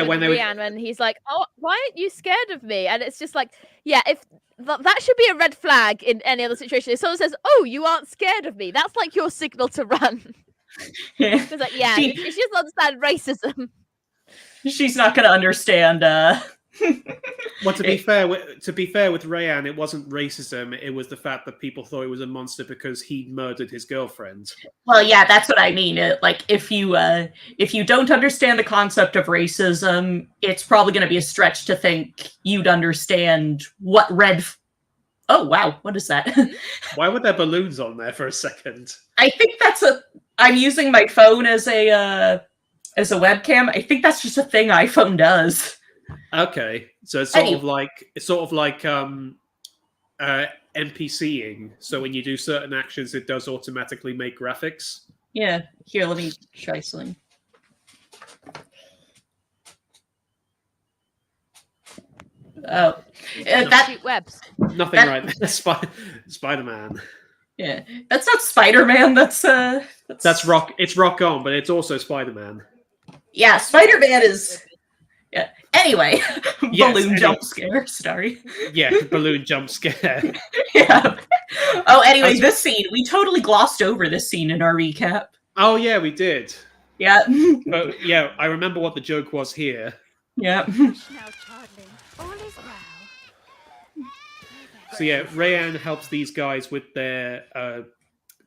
when they Rhiannon, when he's like, "Oh, why aren't you scared of me?" And it's just like, yeah, if that should be a red flag in any other situation. If someone says, "Oh, you aren't scared of me," that's like your signal to run. Yeah. It's like, yeah, she doesn't understand racism. She's not going to understand. Well, to be fair with Rayanne, it wasn't racism. It was the fact that people thought he was a monster because he murdered his girlfriend. Well, yeah, that's what I mean. Like, if you don't understand the concept of racism, it's probably going to be a stretch to think you'd understand what Oh wow, what is that? Why were there balloons on there for a second? I think I'm using my phone as a webcam. I think that's just a thing iPhone does. Okay, so it's sort of like NPCing. So when you do certain actions, it does automatically make graphics. Yeah. Here, let me try something. Oh, that Shoot webs. Nothing right there. Spider-Man. Yeah, that's not Spider-Man. That's Rock. It's Rock On, but it's also Spider-Man. Yeah, Spider-Man is. Yeah. Anyway, Yes, balloon jump scare. Sorry. Yeah, balloon jump scare. Yeah. Oh, anyway, this scene, we totally glossed over this scene in our recap. Oh yeah, we did. Yeah. But yeah, I remember what the joke was here. Yeah. Now, Chardley, all is well. So yeah, Rayanne helps these guys with their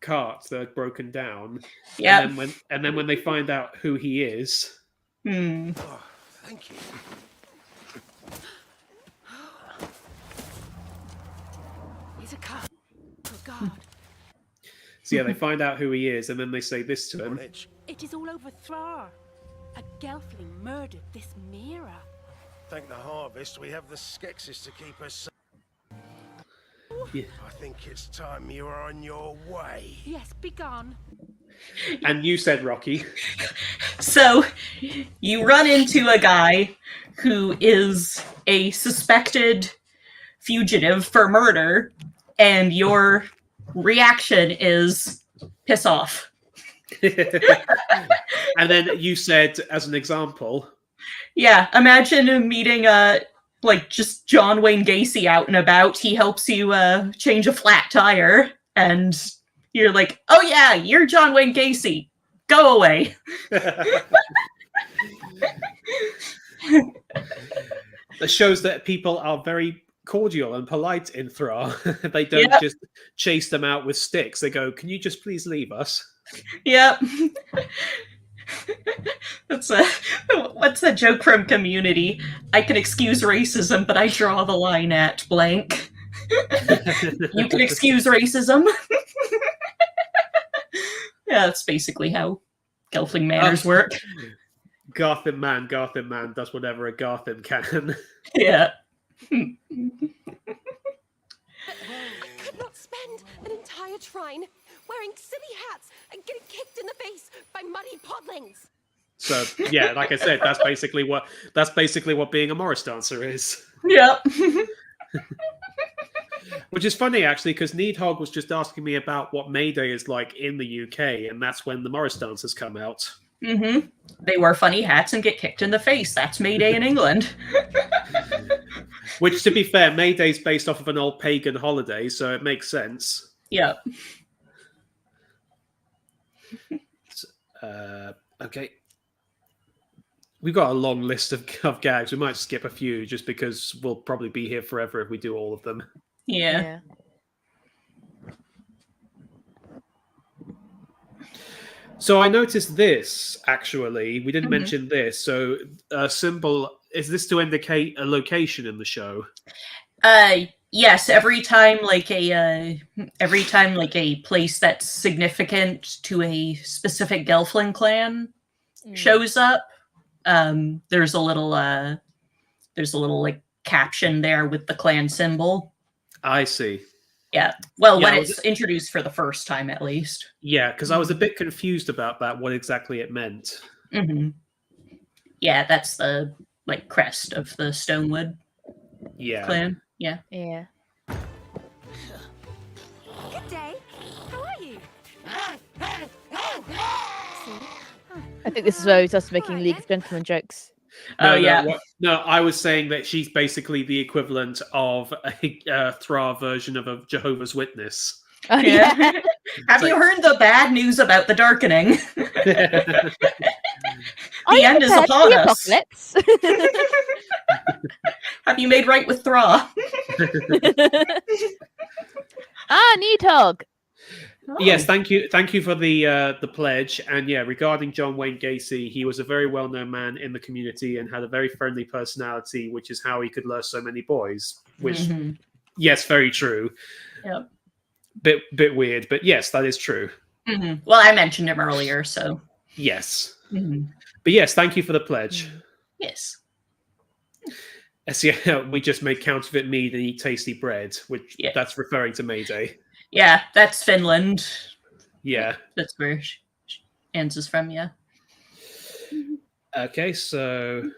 carts that are broken down. Yeah. And then when they find out who he is. Oh, thank you. He's a cop. Oh, God. So yeah, they find out who he is, and then they say this to him. It is all over Thrar. A Gelfling murdered this Mira. Thank the harvest, we have the Skeksis to keep us safe. Yeah. I think it's time you are on your way. Yes, begone. And you said Rocky. So, you run into a guy who is a suspected fugitive for murder, and your reaction is piss off. And then you said, as an example, Yeah, imagine meeting like just John Wayne Gacy out and about. He helps you change a flat tire, and you're like, oh yeah, you're John Wayne Gacy. Go away. It shows that people are very cordial and polite in Thra. They don't just chase them out with sticks. They go, can you just please leave us? Yep. What's that joke from Community? I can excuse racism, but I draw the line at blank. You can excuse racism. Yeah, that's basically how Gelfling manners work. Garthim man does whatever a Garthim can. Yeah. I could not spend an entire shrine wearing silly hats and getting kicked in the face by muddy podlings. So yeah, like I said, that's basically what being a Morris dancer is. Yep. Which is funny actually, because Needhog was just asking me about what May Day is like in the UK, and that's when the Morris dancers come out. Mm-hmm. They wear funny hats and get kicked in the face. That's May Day in England. Which, to be fair, May Day's based off of an old pagan holiday, so it makes sense. Yeah. Okay. We've got a long list of gags. We might skip a few just because we'll probably be here forever if we do all of them. Yeah. So I noticed this, actually. We didn't mention this. So a symbol, is this to indicate a location in the show? Yes, every time like a place that's significant to a specific Gelfling clan shows up, there's a little like caption there with the clan symbol. I see. Yeah. Well, when it's introduced for the first time, at least. Yeah, because I was a bit confused about that, what exactly it meant. Mm-hmm. Yeah, that's the like crest of the Stonewood clan. Yeah. Yeah. Good day. How are you? I think this is where he starts making League of Gentlemen jokes. No, I was saying that she's basically the equivalent of a Thra version of a Jehovah's Witness. Oh, yeah. Have you heard the bad news about the darkening? The end is upon us. Apocalypse? Have you made right with Thra? Needhog. Oh. Yes, thank you for the pledge. And yeah, regarding John Wayne Gacy, he was a very well-known man in the community and had a very friendly personality, which is how he could lure so many boys. Which, yes, very true. Yep. Bit weird, but yes, that is true. Mm-hmm. Well, I mentioned him earlier, so yes. Mm-hmm. But yes, thank you for the pledge. Yes. Yeah, we just make counterfeit mead and eat tasty bread, which that's referring to May Day. Yeah, that's Finland. Yeah. That's where Ans is from, yeah. Okay, so...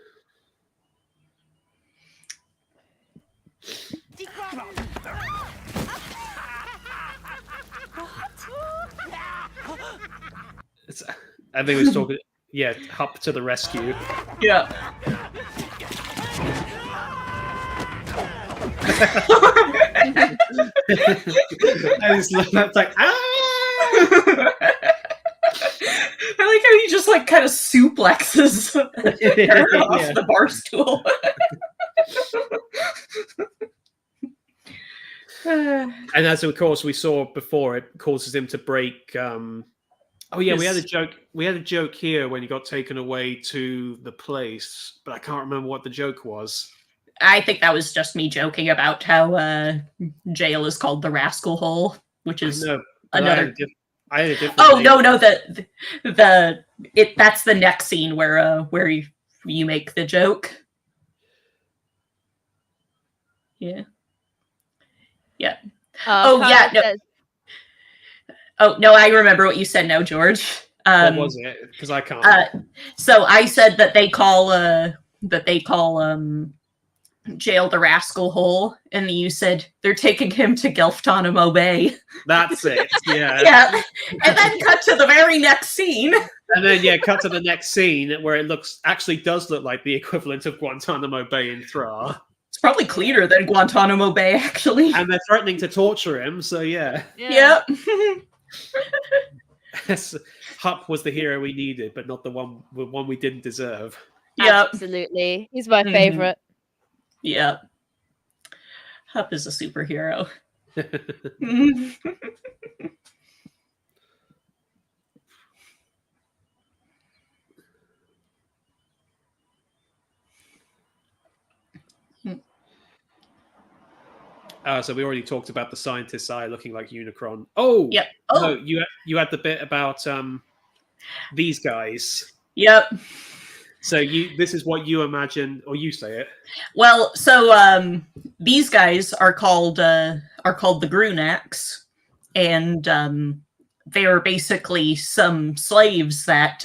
I think we was talking... Yeah, Hup to the rescue. Yeah. That's like, ah! I like how he just like kind of suplexes off the bar stool. And as of course we saw before, it causes him to break. Oh yeah, we had a joke. We had a joke here when he got taken away to the place, but I can't remember what the joke was. I think that was just me joking about how jail is called the Rascal Hole, which is another. I had a different. Oh no! That's the next scene where you make the joke. Yeah. Yeah. No. Oh no! I remember what you said now, George. What was it? Because I can't. So I said that they call jail the Rascal Hole, and you said they're taking him to Gelftanimo Bay. That's it. Yeah. Yeah. And then cut to the very next scene. And then cut to the next scene where it does look like the equivalent of Guantanamo Bay in Thra. probably cleaner than Guantanamo Bay, actually. And they're threatening to torture him, so yeah. Yep. Hupp was the hero we needed, but not the one we didn't deserve. Yep. Absolutely. He's my Mhm. favorite. Yep. Hupp is a superhero. So we already talked about the scientist's eye looking like Unicron. Oh, Yep. no, Oh, you had the bit about these guys. yep. So this is what you imagine, or you say it. Well, so these guys are called the Grunaks, and they are basically some slaves that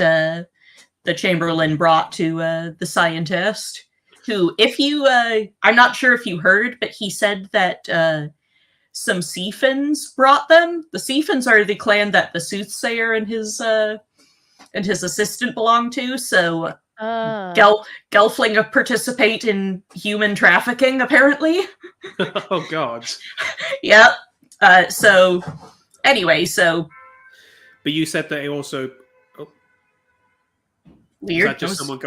the Chamberlain brought to the scientist. Who, if you, I'm not sure if you heard, but he said that some Seafins brought them. The Seafins are the clan that the soothsayer and his assistant belong to. So Gelfling participate in human trafficking, apparently. Oh God! Yep. So anyway, But you said that it also weird. is that just someone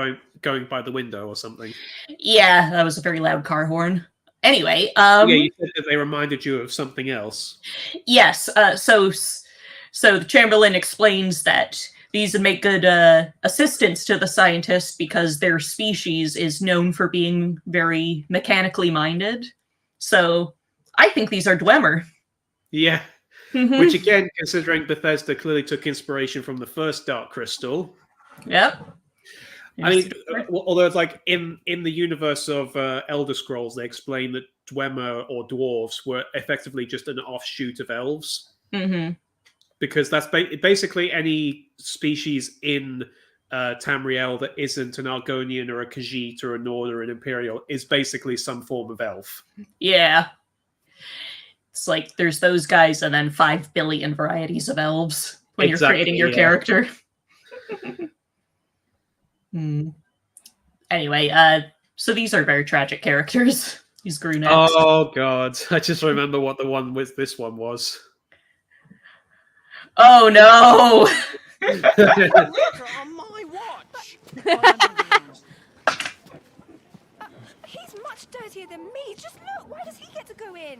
going by the window or something? Yeah, that was a very loud car horn. Anyway, Yeah, you said that they reminded you of something else. yes. So the Chamberlain explains that these would make good assistants to the scientists because their species is known for being very mechanically minded. So I think these are Dwemer. Yeah. Which again, considering Bethesda clearly took inspiration from the first Dark Crystal. Yep. I mean, although it's like in the universe of Elder Scrolls, they explain that Dwemer or dwarves were effectively just an offshoot of elves. Mm-hmm. Because that's basically any species in Tamriel that isn't an Argonian or a Khajiit or a Nord or an Imperial is basically some form of elf. Yeah. It's like there's those guys and then 5 billion varieties of elves when you're creating your character. Anyway, so these are very tragic characters. These Grunaks. Oh God! I just remember what the one with this one was. Oh no! On my watch. He's much dirtier than me. Just look. Why does he get to go in?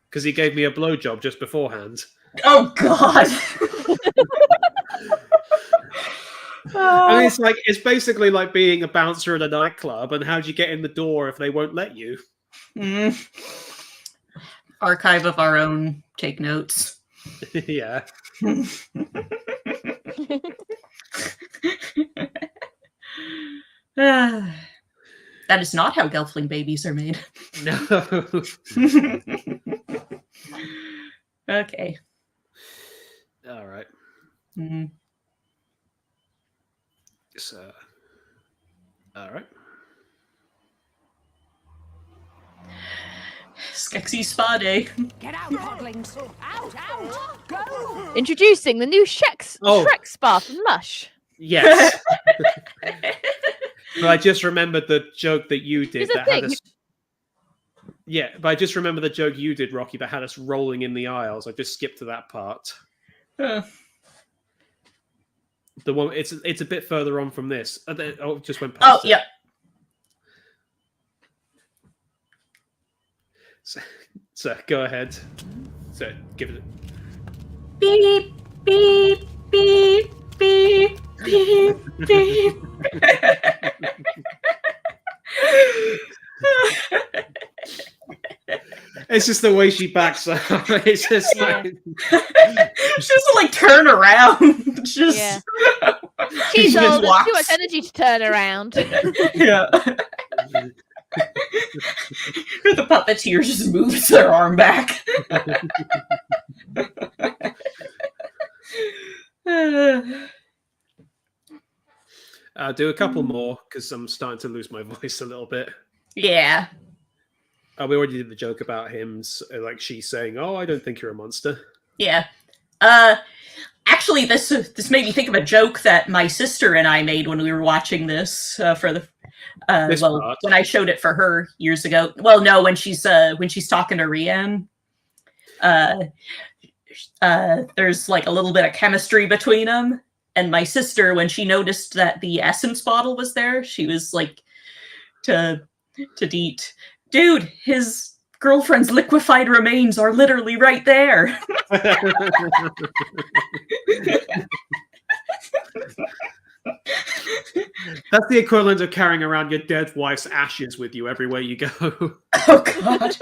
Because he gave me a blowjob just beforehand. Oh God! I mean, it's basically like being a bouncer at a nightclub, and how do you get in the door if they won't let you? Archive of our own. Take notes. Yeah. That is not how Gelfling babies are made. No. Okay. All right. So, all right. Skeksis Spa Day. Get out, podlings. Out, out. Go. Introducing the new Shrek Spa from Lush. Yes. But I just remembered the joke that you did that had us. Yeah, but I just remember the joke you did, Rocky, that had us rolling in the aisles. I just skipped to that part. The one it's a bit further on from this. Oh, just went past. Oh, yeah. So go ahead. So give it. Beep beep beep beep beep beep. It's just the way she backs up. It's just like she doesn't like turn around. Just She's just old. There's walks. too much energy to turn around. Yeah. The puppeteer just moves their arm back. do a couple more because I'm starting to lose my voice a little bit. Yeah. We already did the joke about him, like she's saying, "Oh, I don't think you're a monster." Yeah. Actually, this made me think of a joke that my sister and I made when we were watching this for This Well, part. when I showed it for her years ago. Well, no, when she's talking to Rian, there's like a little bit of chemistry between them. And my sister, when she noticed that the essence bottle was there, she was like to Deet, dude, his girlfriend's liquefied remains are literally right there. That's the equivalent of carrying around your dead wife's ashes with you everywhere you go. Oh god.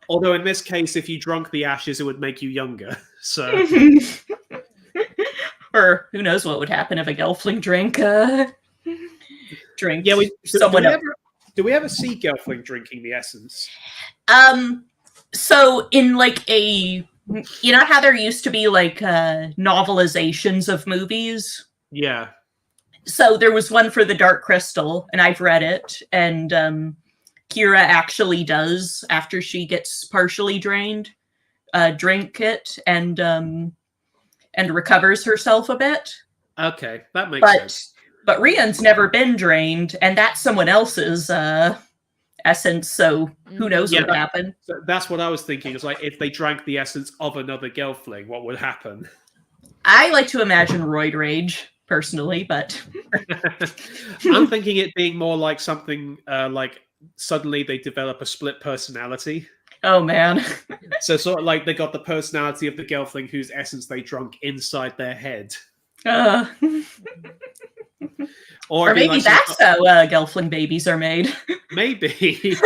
Although in this case, if you drunk the ashes, it would make you younger. So, or who knows what would happen if a Gelfling drank yeah, someone else. Do we ever see Gelfling drinking the essence? So in like you know how there used to be like novelizations of movies? Yeah. So there was one for the Dark Crystal, and I've read it, and Kira actually does, after she gets partially drained, drink it and recovers herself a bit. Okay, that makes sense. But Rian's never been drained, and that's someone else's essence, so who knows what would happen. So that's what I was thinking. Is like if they drank the essence of another Gelfling, what would happen? I like to imagine roid rage, personally, but I'm thinking it being more like something like suddenly they develop a split personality. oh man. So sort of like they got the personality of the Gelfling whose essence they drunk inside their head. Or it'd be maybe like that's how Gelfling babies are made. Maybe.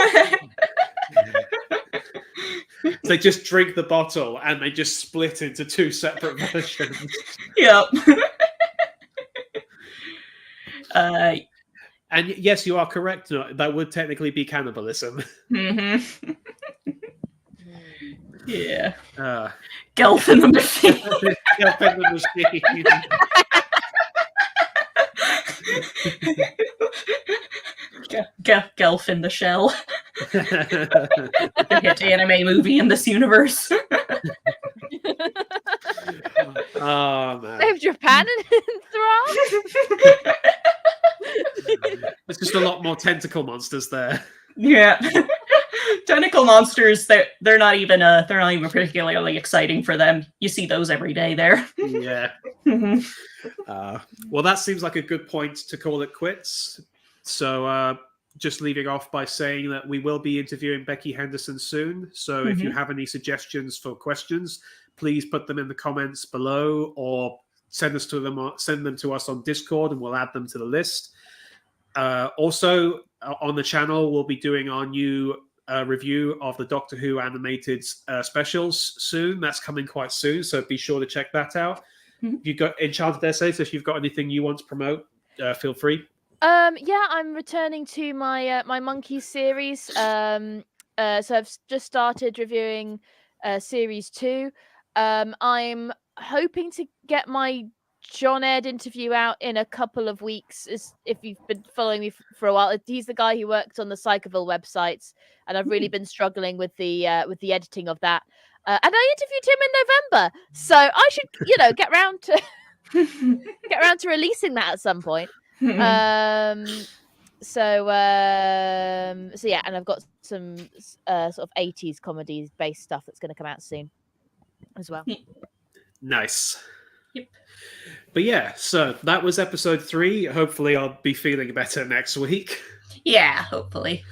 They just drink the bottle and they just split into two separate versions. Yep. And yes, you are correct. No, that would technically be cannibalism. Mm-hmm. Yeah. Gelf in the machine. Gelf in the machine. Gelf in the Shell. The hit anime movie in this universe. Oh man. They have Japan in Thrall. There's just a lot more tentacle monsters there. Yeah. Tentacle monsters, they're not even particularly exciting for them. You see those every day there. Yeah. Well, that seems like a good point to call it quits. So just leaving off by saying that we will be interviewing Becky Henderson soon. So if you have any suggestions for questions, please put them in the comments below or send them to us on Discord and we'll add them to the list. Also, on the channel, we'll be doing our new review of the Doctor Who animated specials soon. That's coming quite soon, so be sure to check that out. If you've got Enchanted Essays, if you've got anything you want to promote, feel free. Yeah, I'm returning to my my Monkeys series. So I've just started reviewing series 2. I'm hoping to get my John Ed interview out in a couple of weeks. If you've been following me for a while, he's the guy who worked on the Psychoville websites, and I've really been struggling with the editing of that. And I interviewed him in November, so I should, get round to releasing that at some point. So yeah, and I've got some sort of 80s comedies based stuff that's going to come out soon as well. Nice. Yep. But yeah, so that was episode 3. Hopefully I'll be feeling better next week. Yeah, hopefully.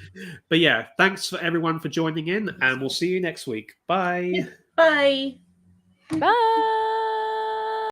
But yeah, thanks for everyone for joining in, and we'll see you next week. Bye. Bye. Bye.